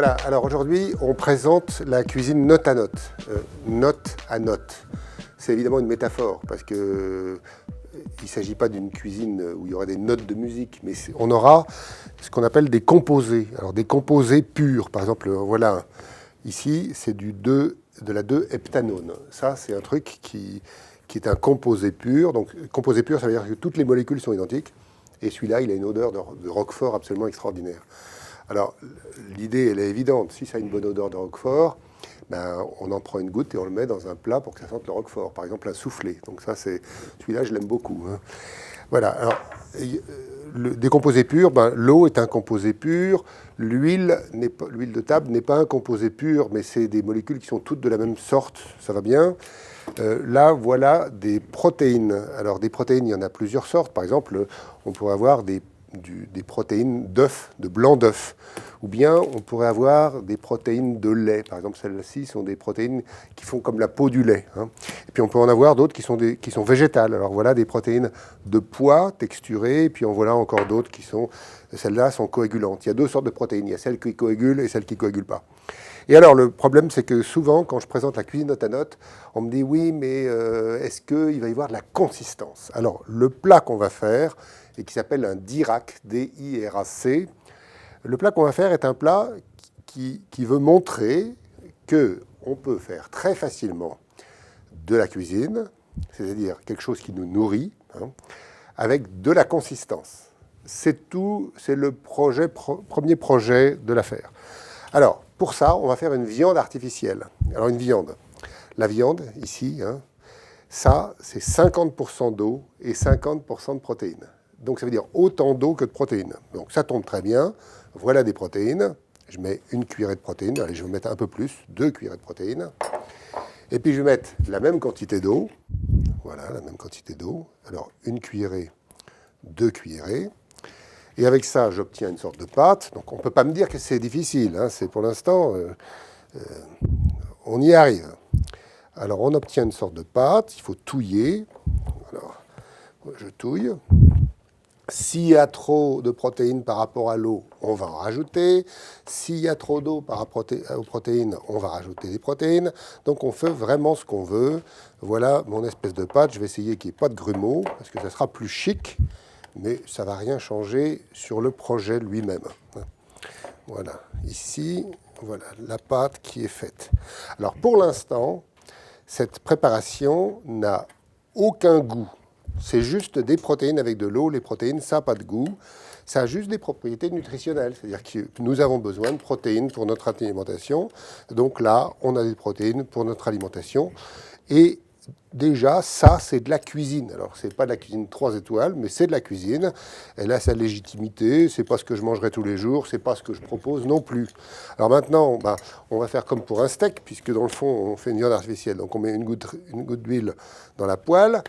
Voilà, alors aujourd'hui, on présente la cuisine note à note. Note à note. C'est évidemment une métaphore, parce que il ne s'agit pas d'une cuisine où il y aura des notes de musique, mais on aura ce qu'on appelle des composés. Alors des composés purs, par exemple, voilà, ici, c'est de la 2-heptanone. Ça, c'est un truc qui est un composé pur. Donc, composé pur, ça veut dire que toutes les molécules sont identiques. Et celui-là, il a une odeur de roquefort absolument extraordinaire. Alors, l'idée, elle est évidente. Si ça a une bonne odeur de roquefort, ben, on en prend une goutte et on le met dans un plat pour que ça sente le roquefort. Par exemple, un soufflé. Donc ça, celui-là, je l'aime beaucoup. Hein. Voilà. Alors, des composés purs, ben, l'eau est un composé pur. L'huile de table n'est pas un composé pur, mais c'est des molécules qui sont toutes de la même sorte. Ça va bien. Là, voilà des protéines. Alors, des protéines, il y en a plusieurs sortes. Par exemple, on pourrait avoir des protéines d'œufs, de blanc d'œuf. Ou bien on pourrait avoir des protéines de lait. Par exemple, celles-ci sont des protéines qui font comme la peau du lait. Hein. Et puis on peut en avoir d'autres qui sont végétales. Alors voilà des protéines de pois texturées. Et puis en voilà encore d'autres qui sont, celles-là sont coagulantes. Il y a deux sortes de protéines. Il y a celles qui coagulent et celles qui ne coagulent pas. Et alors le problème, c'est que souvent, quand je présente la cuisine note à note, on me dit oui, mais est-ce qu'il va y avoir de la consistance? Alors le plat qu'on va faire, et qui s'appelle un Dirac, D-I-R-A-C. Le plat qu'on va faire est un plat qui veut montrer qu'on peut faire très facilement de la cuisine, c'est-à-dire quelque chose qui nous nourrit, hein, avec de la consistance. C'est tout, c'est le premier projet de l'affaire. Alors, pour ça, on va faire une viande artificielle. Alors, une viande. La viande, ici, hein, ça, c'est 50% d'eau et 50% de protéines. Donc ça veut dire autant d'eau que de protéines. Donc ça tombe très bien. Voilà des protéines. Je mets une cuillerée de protéines. Allez, je vais mettre un peu plus, 2 cuillerées de protéines. Et puis je vais mettre la même quantité d'eau. Voilà, la même quantité d'eau. Alors une cuillerée, 2 cuillerées. Et avec ça, j'obtiens une sorte de pâte. Donc on ne peut pas me dire que c'est difficile. Hein. C'est pour l'instant, on y arrive. Alors on obtient une sorte de pâte. Il faut touiller. Alors, je touille. S'il y a trop de protéines par rapport à l'eau, on va en rajouter. S'il y a trop d'eau par rapport aux protéines, on va rajouter des protéines. Donc on fait vraiment ce qu'on veut. Voilà mon espèce de pâte. Je vais essayer qu'il n'y ait pas de grumeaux, parce que ça sera plus chic, mais ça ne va rien changer sur le projet lui-même. Voilà, ici, voilà la pâte qui est faite. Alors pour l'instant, cette préparation n'a aucun goût. C'est juste des protéines avec de l'eau. Les protéines, ça n'a pas de goût. Ça a juste des propriétés nutritionnelles. C'est-à-dire que nous avons besoin de protéines pour notre alimentation. Donc là, on a des protéines pour notre alimentation. Et déjà, ça, c'est de la cuisine. Alors, ce n'est pas de la cuisine 3 étoiles, mais c'est de la cuisine. Elle a sa légitimité. Ce n'est pas ce que je mangerai tous les jours. Ce n'est pas ce que je propose non plus. Alors maintenant, on va faire comme pour un steak, puisque dans le fond, on fait une viande artificielle. Donc on met une goutte d'huile dans la poêle.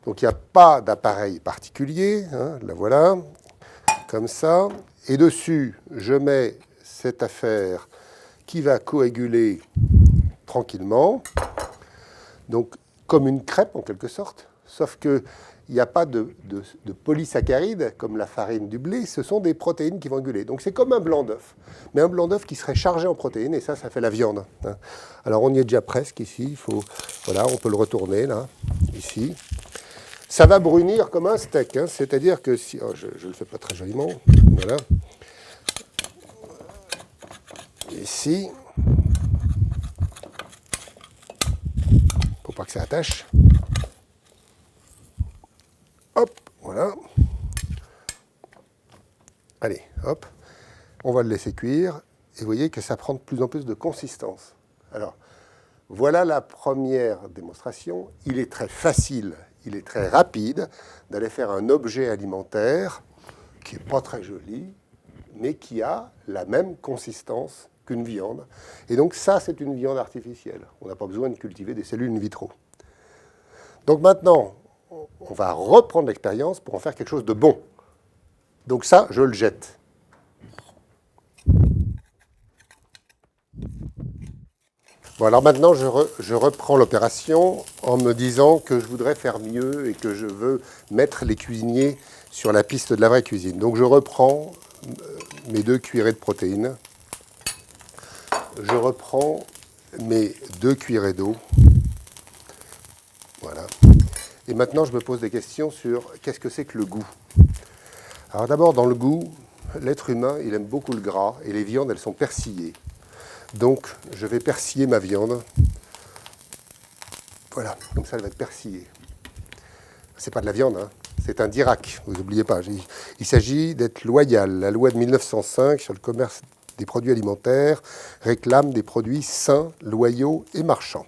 Donc il n'y a pas d'appareil particulier, hein, la voilà, comme ça. Et dessus, je mets cette affaire qui va coaguler tranquillement, donc comme une crêpe en quelque sorte, sauf qu'il n'y a pas de polysaccharides comme la farine du blé, ce sont des protéines qui vont coaguler. Donc c'est comme un blanc d'œuf, mais un blanc d'œuf qui serait chargé en protéines, et ça fait la viande. Hein. Alors on y est déjà presque ici, voilà, on peut le retourner là, ici. Ça va brunir comme un steak, hein, c'est-à-dire que si... Oh, je ne le fais pas très joliment, voilà. Ici, pour pas que ça attache. Hop, voilà. Allez, hop. On va le laisser cuire, et vous voyez que ça prend de plus en plus de consistance. Alors, voilà la première démonstration. Il est très facile. Il est très rapide d'aller faire un objet alimentaire qui n'est pas très joli, mais qui a la même consistance qu'une viande. Et donc ça, c'est une viande artificielle. On n'a pas besoin de cultiver des cellules in vitro. Donc maintenant, on va reprendre l'expérience pour en faire quelque chose de bon. Donc ça, je le jette. Bon, alors maintenant, je reprends l'opération en me disant que je voudrais faire mieux et que je veux mettre les cuisiniers sur la piste de la vraie cuisine. Donc je reprends mes 2 cuillerées de protéines. je reprends mes 2 cuillerées d'eau. Voilà. Et maintenant, je me pose des questions sur qu'est-ce que c'est que le goût. Alors d'abord, dans le goût, l'être humain, il aime beaucoup le gras et les viandes, elles sont persillées. Donc, je vais persiller ma viande. Voilà, comme ça, elle va être persillée. C'est pas de la viande, hein. C'est un dirac, vous n'oubliez pas. Il s'agit d'être loyal. La loi de 1905 sur le commerce des produits alimentaires réclame des produits sains, loyaux et marchands.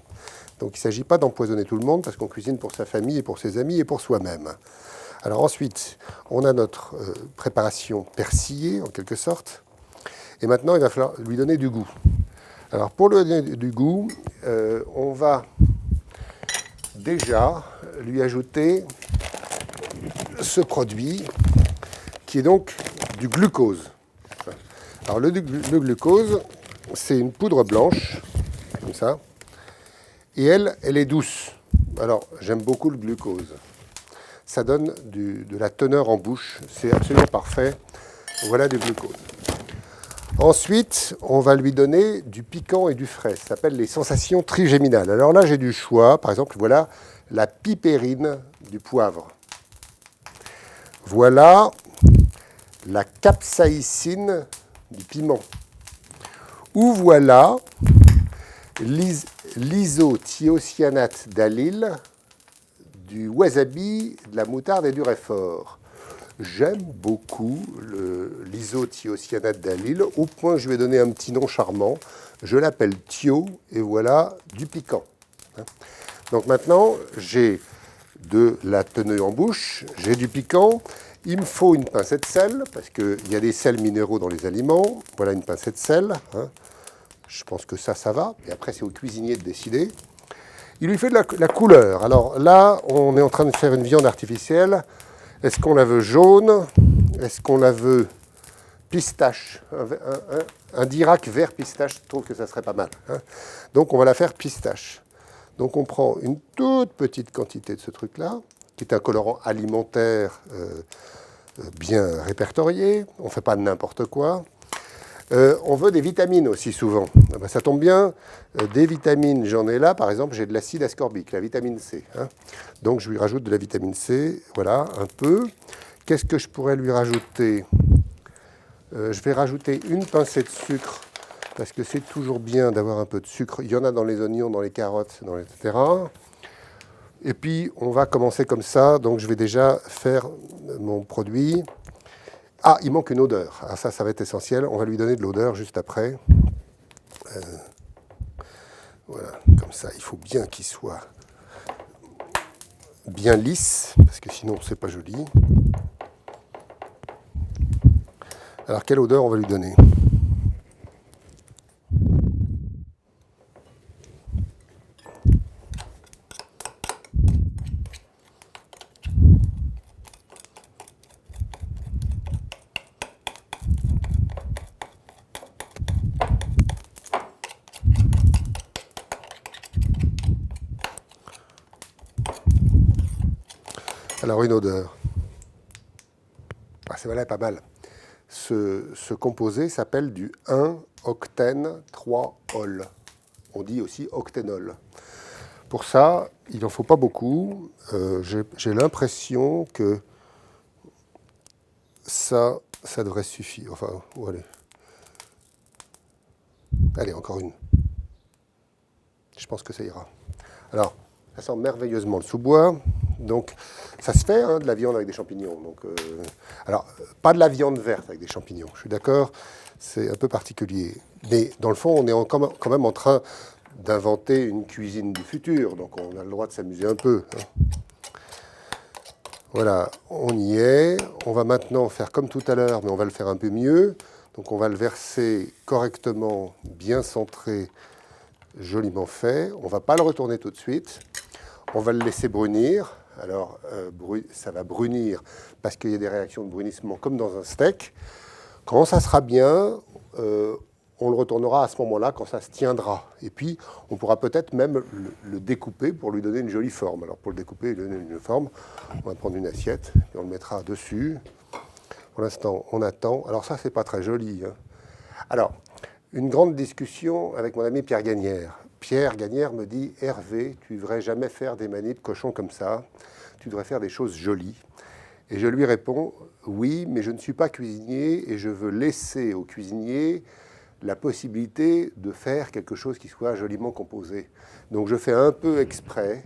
Donc il ne s'agit pas d'empoisonner tout le monde parce qu'on cuisine pour sa famille et pour ses amis et pour soi-même. Alors ensuite, on a notre préparation persillée en quelque sorte. Et maintenant, il va falloir lui donner du goût. Alors pour lui donner du goût, on va déjà lui ajouter ce produit qui est donc du glucose. Alors le glucose, c'est une poudre blanche, comme ça, et elle est douce. Alors j'aime beaucoup le glucose. Ça donne de la teneur en bouche, c'est absolument parfait. Voilà du glucose. Ensuite, on va lui donner du piquant et du frais. Ça s'appelle les sensations trigéminales. Alors là, j'ai du choix. Par exemple, voilà la pipérine du poivre. Voilà la capsaïcine du piment. Ou voilà l'isothiocyanate d'allyle, du wasabi, de la moutarde et du réfort. J'aime beaucoup l'isothiocyanate d'allyle, au point que je vais donner un petit nom charmant. Je l'appelle Thio, et voilà du piquant. Donc maintenant, j'ai de la tenue en bouche, j'ai du piquant. Il me faut une pincée de sel, parce qu'il y a des sels minéraux dans les aliments. Voilà une pincée de sel. Je pense que ça va. Et après, c'est au cuisinier de décider. Il lui fait de la couleur. Alors là, on est en train de faire une viande artificielle. Est-ce qu'on la veut jaune? Est-ce qu'on la veut pistache? Un dirac vert pistache, je trouve que ça serait pas mal. Donc on va la faire pistache. Donc on prend une toute petite quantité de ce truc-là, qui est un colorant alimentaire bien répertorié. On ne fait pas n'importe quoi. On veut des vitamines aussi souvent. Ça tombe bien, des vitamines, j'en ai là. Par exemple, j'ai de l'acide ascorbique, la vitamine C. Donc je lui rajoute de la vitamine C, voilà, un peu. Qu'est-ce que je pourrais lui rajouter? Je vais rajouter une pincée de sucre, parce que c'est toujours bien d'avoir un peu de sucre. Il y en a dans les oignons, dans les carottes, etc. Et puis, on va commencer comme ça. Donc je vais déjà faire mon produit. Ah, il manque une odeur. Ah, ça va être essentiel. On va lui donner de l'odeur juste après. Voilà, comme ça. Il faut bien qu'il soit bien lisse, parce que sinon, c'est pas joli. Alors, quelle odeur on va lui donner? Alors, une odeur. Ah, c'est voilà, pas mal. Ce composé s'appelle du 1-octène 3-ol. On dit aussi octénol. Pour ça, il n'en faut pas beaucoup. J'ai l'impression que ça devrait suffire. Enfin, allez. Allez, encore une. Je pense que ça ira. Alors, ça sent merveilleusement le sous-bois. Donc, ça se fait, de la viande avec des champignons. Donc, alors, pas de la viande verte avec des champignons, je suis d'accord, c'est un peu particulier. Mais dans le fond, on est quand même en train d'inventer une cuisine du futur, donc on a le droit de s'amuser un peu. Voilà, on y est. On va maintenant faire comme tout à l'heure, mais on va le faire un peu mieux. Donc, on va le verser correctement, bien centré, joliment fait. On ne va pas le retourner tout de suite. On va le laisser brunir. Alors, ça va brunir parce qu'il y a des réactions de brunissement comme dans un steak. Quand ça sera bien, on le retournera à ce moment-là, quand ça se tiendra. Et puis, on pourra peut-être même le découper pour lui donner une jolie forme. Alors, pour le découper et lui donner une forme, on va prendre une assiette et on le mettra dessus. Pour l'instant, on attend. Alors ça, c'est pas très joli. Alors, Une grande discussion avec mon ami Pierre Gagnère. Pierre Gagnère me dit « Hervé, tu ne devrais jamais faire des manips cochons comme ça, tu devrais faire des choses jolies. » Et je lui réponds « Oui, mais je ne suis pas cuisinier et je veux laisser aux cuisiniers la possibilité de faire quelque chose qui soit joliment composé. Donc je fais un peu exprès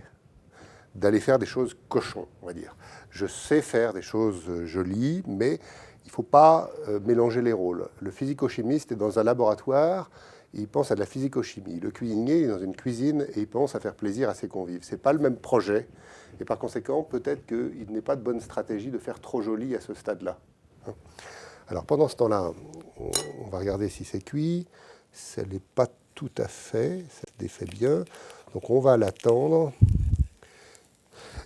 d'aller faire des choses cochons, on va dire. Je sais faire des choses jolies, mais il ne faut pas mélanger les rôles. Le physico-chimiste est dans un laboratoire, il pense à de la physico-chimie. Le cuisinier est dans une cuisine et il pense à faire plaisir à ses convives. Ce n'est pas le même projet. Et par conséquent, peut-être qu'il n'est pas de bonne stratégie de faire trop joli à ce stade-là. Alors pendant ce temps-là, on va regarder si c'est cuit. Ça n'est pas tout à fait, ça se défait bien. Donc on va l'attendre.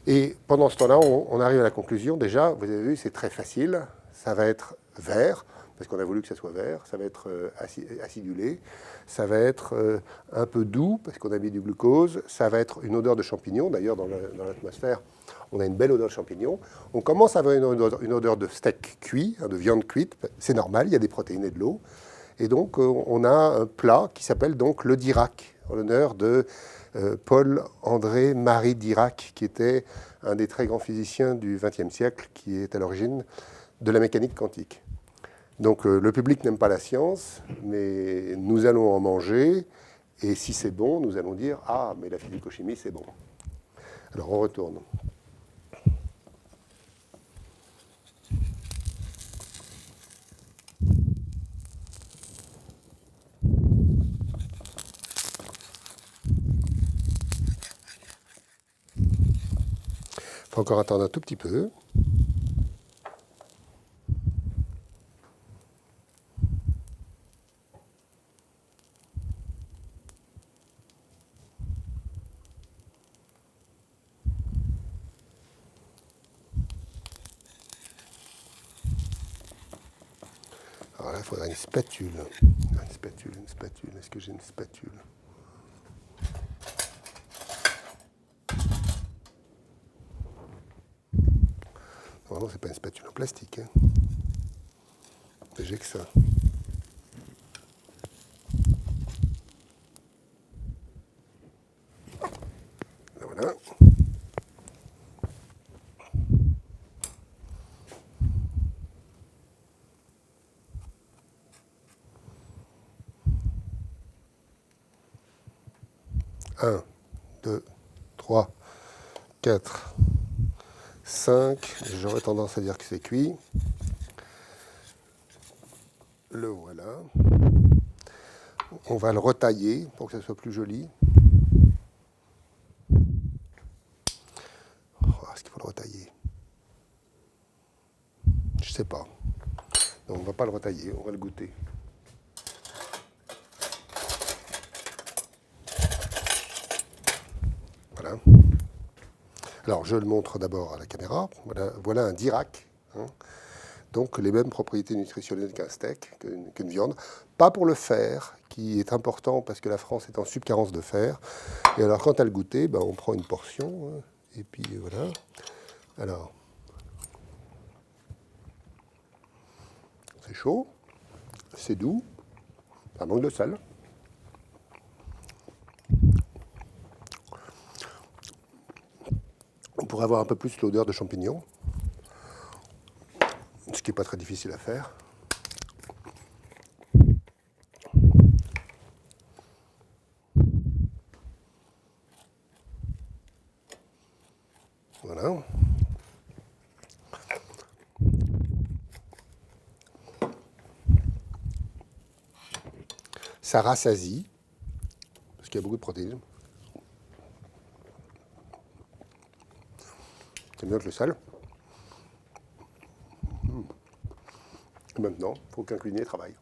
Et pendant ce temps-là, on arrive à la conclusion. Déjà, vous avez vu, c'est très facile. Ça va être vert, parce qu'on a voulu que ça soit vert. Ça va être acidulé. Ça va être un peu doux, parce qu'on a mis du glucose. Ça va être une odeur de champignon. D'ailleurs, dans l'atmosphère, on a une belle odeur de champignon. On commence à avoir une odeur de steak cuit, de viande cuite. C'est normal, il y a des protéines et de l'eau. Et donc, on a un plat qui s'appelle donc le Dirac, en l'honneur de Paul-André Marie Dirac, qui était un des très grands physiciens du XXe siècle, qui est à l'origine de la mécanique quantique. Donc, le public n'aime pas la science, mais nous allons en manger. Et si c'est bon, nous allons dire « Ah, mais la physico-chimie, c'est bon ». Alors, on retourne. Il faut encore attendre un tout petit peu. Alors là, il faudra une spatule. Une spatule, une spatule. Est-ce que j'ai une spatule? Normalement, c'est pas une spatule en plastique. Hein. J'ai que ça. Voilà. Un, 2, 3, 4, 5. J'aurais tendance à dire que c'est cuit. Le voilà. On va le retailler pour que ça soit plus joli. Est-ce qu'il faut le retailler? Je sais pas. Donc on ne va pas le retailler, on va le goûter. Voilà. Alors je le montre d'abord à la caméra. Voilà un Dirac. Hein. Donc les mêmes propriétés nutritionnelles qu'un steak, qu'une viande. Pas pour le fer, qui est important parce que la France est en subcarence de fer. Et alors quand à le goûter, ben, on prend une portion. Hein, et puis voilà. Alors, c'est chaud, c'est doux, ça manque de sel. On pourrait avoir un peu plus l'odeur de champignons, ce qui n'est pas très difficile à faire. Voilà. Ça rassasie, parce qu'il y a beaucoup de protéines. C'est mieux que le sel. Et maintenant, il faut qu'un cuisinier travaille.